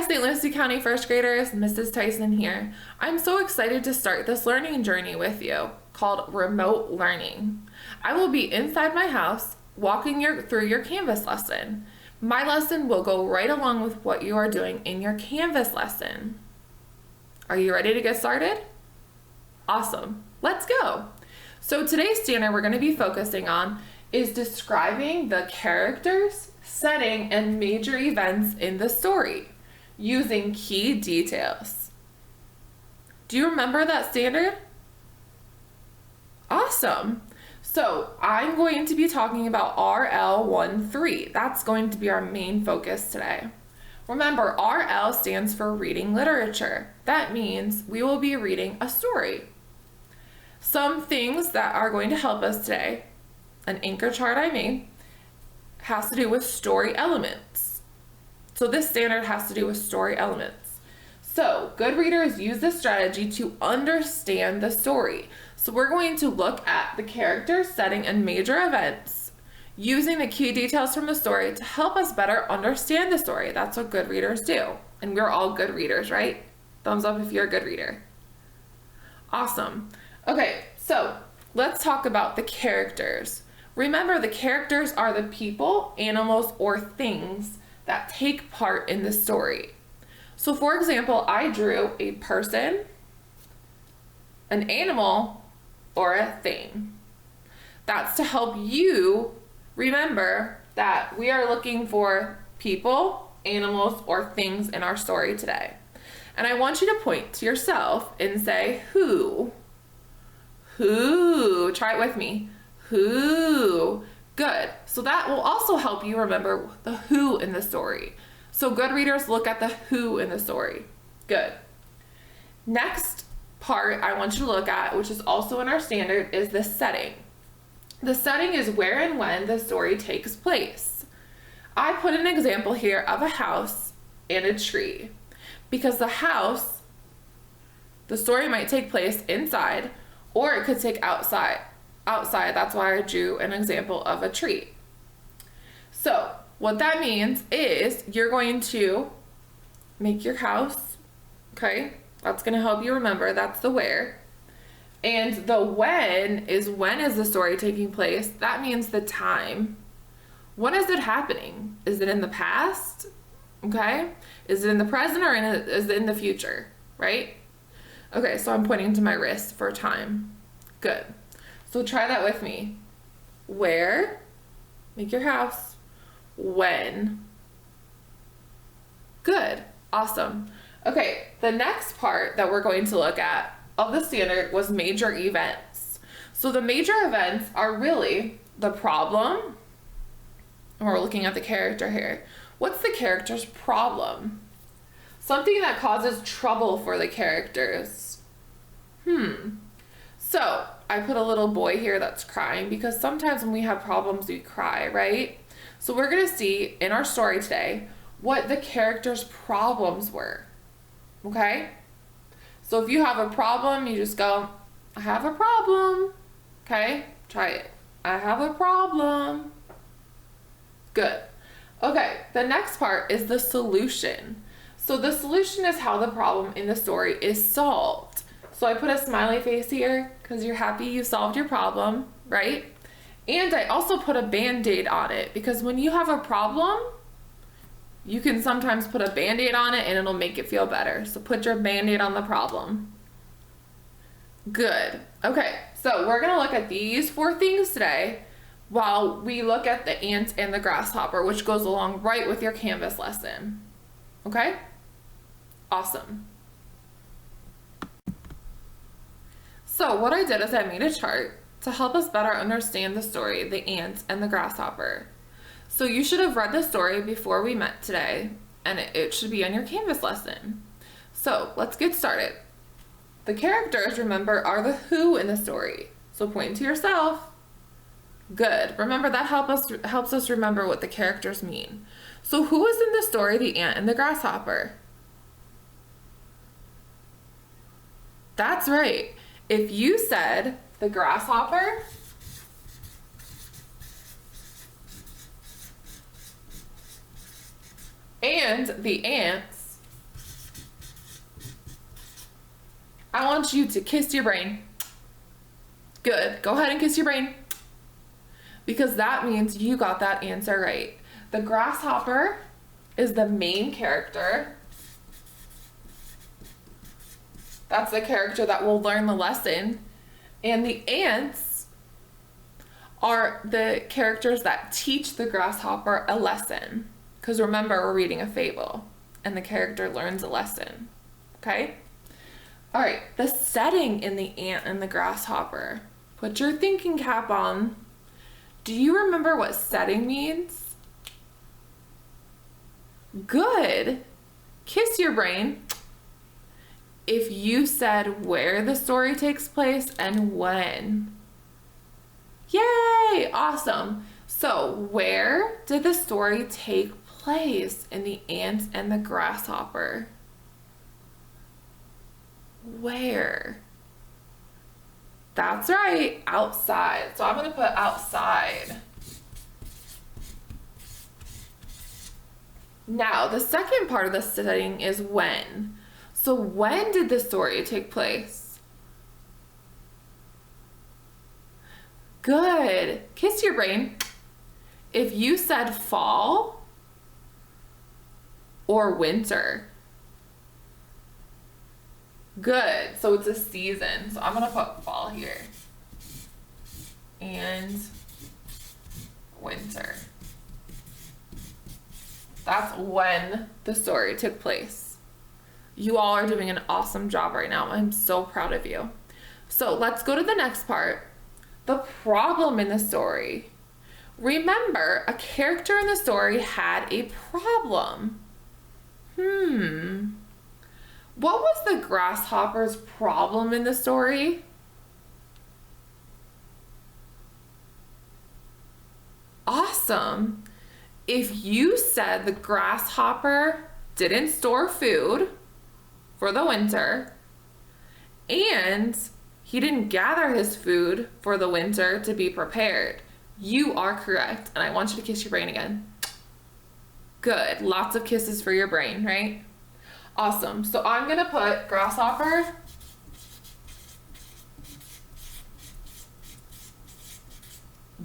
St. Lucie County first graders, Mrs. Tyson here. I'm so excited to start this learning journey with you called remote learning. I will be inside my house walking through your Canvas lesson. My lesson will go right along with what you are doing in your Canvas lesson. Are you ready to get started? Awesome, let's go. So today's standard we're going to be focusing on is describing the characters, setting, and major events in the story using key details. Do you remember that standard? Awesome. So I'm going to be talking about RL13. That's going to be our main focus today. Remember, RL stands for reading literature. That means we will be reading a story. Some things that are going to help us today, an anchor chart I made, has to do with story elements. So this standard has to do with story elements. So good readers use this strategy to understand the story. So we're going to look at the characters, setting, and major events using the key details from the story to help us better understand the story. That's what good readers do. And we're all good readers, right? Thumbs up if you're a good reader. Awesome. Okay, so let's talk about the characters. Remember, the characters are the people, animals, or things that take part in the story. So for example, I drew a person, an animal, or a thing. That's to help you remember that we are looking for people, animals, or things in our story today. And I want you to point to yourself and say, who? Who? Try it with me. Who? Good. So that will also help you remember the who in the story. So good readers look at the who in the story. Good. Next part I want you to look at, which is also in our standard, is the setting. The setting is where and when the story takes place. I put an example here of a house and a tree because the house, the story might take place inside or it could take outside. That's why I drew an example of a tree. So what that means is you're going to make your house, okay? That's going to help you remember. That's the where. And the when is the story taking place. That means the time. When is it happening? Is it in the past? Okay. Is it in the present or is it in the future? Right? Okay, so I'm pointing to my wrist for time. Good. So try that with me. Where? Make your house. When? Good. Awesome. Okay, the next part that we're going to look at of the standard was major events. So the major events are really the problem, and we're looking at the character here. What's the character's problem? Something that causes trouble for the characters. So I put a little boy here that's crying because sometimes when we have problems, we cry, right? So we're gonna see in our story today what the character's problems were. Okay, so if you have a problem, you just go, I have a problem. Okay, try it. I have a problem. Good. Okay, the next part is the solution. So the solution is how the problem in the story is solved. So I put a smiley face here because you're happy you solved your problem, right? And I also put a band-aid on it because when you have a problem, you can sometimes put a band-aid on it and it'll make it feel better. So put your band-aid on the problem. Good. Okay, so we're gonna look at these 4 things today while we look at the ant and the grasshopper, which goes along right with your Canvas lesson. Okay? Awesome. So what I did is I made a chart to help us better understand the story, the ant and the grasshopper. So you should have read the story before we met today, and it should be on your Canvas lesson. So let's get started. The characters, remember, are the who in the story. So point to yourself. Good. Remember, that helps us remember what the characters mean. So who is in the story, the ant and the grasshopper? That's right. If you said the grasshopper and the ants, I want you to kiss your brain. Good. Go ahead and kiss your brain. Because that means you got that answer right. The grasshopper is the main character. That's the character that will learn the lesson. And the ants are the characters that teach the grasshopper a lesson. Because remember, we're reading a fable and the character learns a lesson. Okay? All right, the setting in the ant and the grasshopper. Put your thinking cap on. Do you remember what setting means? Good. Kiss your brain. If you said where the story takes place and when. Yay! Awesome. So where did the story take place in the ant and the grasshopper? Where? That's right, outside. So I'm going to put outside. Now, the second part of the setting is when. So when did the story take place? Good. Kiss your brain. If you said fall or winter. Good. So it's a season. So I'm going to put fall here. And winter. That's when the story took place. You all are doing an awesome job right now. I'm so proud of you. So let's go to the next part. The problem in the story. Remember, a character in the story had a problem. What was the grasshopper's problem in the story? Awesome. If you said the grasshopper didn't store food for the winter and he didn't gather his food for the winter to be prepared, you are correct. And I want you to kiss your brain again. Good. Lots of kisses for your brain, right? Awesome. So I'm going to put grasshopper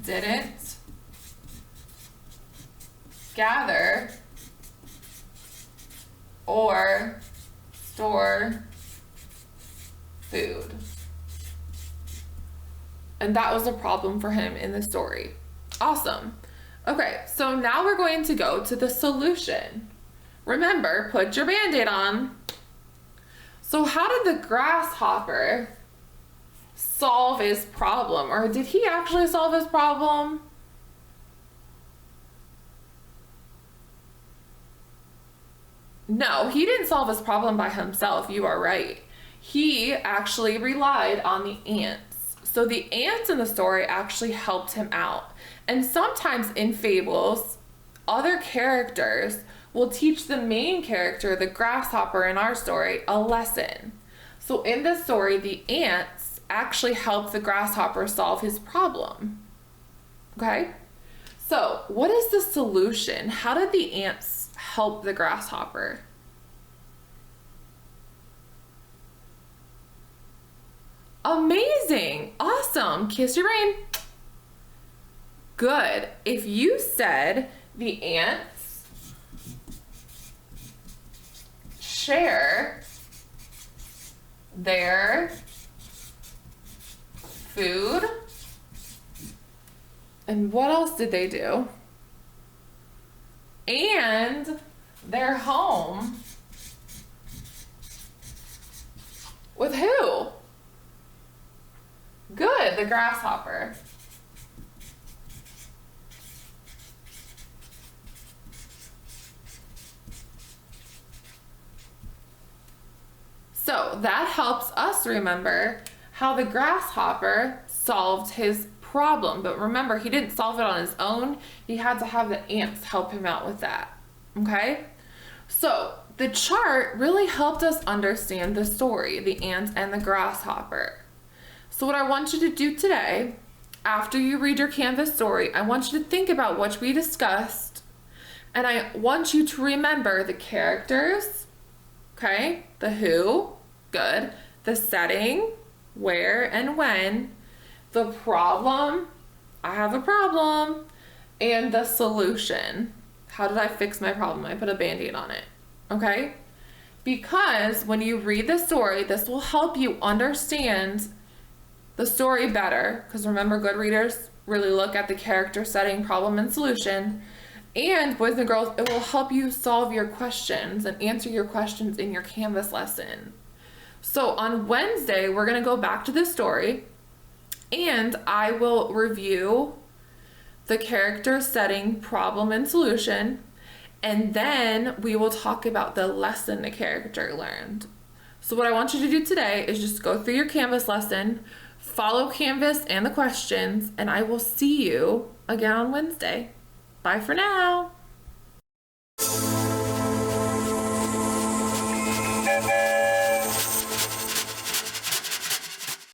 didn't gather or store food. And that was a problem for him in the story. Awesome. Okay, so now we're going to go to the solution. Remember, put your Band-Aid on. So how did the grasshopper solve his problem? Or did he actually solve his problem? No, he didn't solve his problem by himself. You are right. He actually relied on the ants. So the ants in the story actually helped him out. And sometimes in fables, other characters will teach the main character, the grasshopper in our story, a lesson. So in this story, the ants actually helped the grasshopper solve his problem. Okay? So what is the solution? How did the ants help the grasshopper? Amazing. Awesome. Kiss your brain. Good. If you said the ants share their food, and what else did they do? And their home with who? Good, the grasshopper. So that helps us remember how the grasshopper solved his problem. But remember, he didn't solve it on his own. He had to have the ants help him out with that. Okay? So the chart really helped us understand the story, the ant and the grasshopper. So what I want you to do today, after you read your Canvas story, I want you to think about what we discussed, and I want you to remember the characters, okay, the who, good, the setting, where and when, the problem, I have a problem, and the solution. How did I fix my problem? I put a Band-Aid on it, okay? Because when you read the story, this will help you understand the story better, because remember, good readers really look at the character, setting, problem, and solution. And boys and girls, it will help you solve your questions and answer your questions in your Canvas lesson. So on Wednesday, we're going to go back to the story, and I will review the character, setting, problem, and solution, and then we will talk about the lesson the character learned. So what I want you to do today is just go through your Canvas lesson, follow Canvas and the questions, and I will see you again on Wednesday. Bye for now.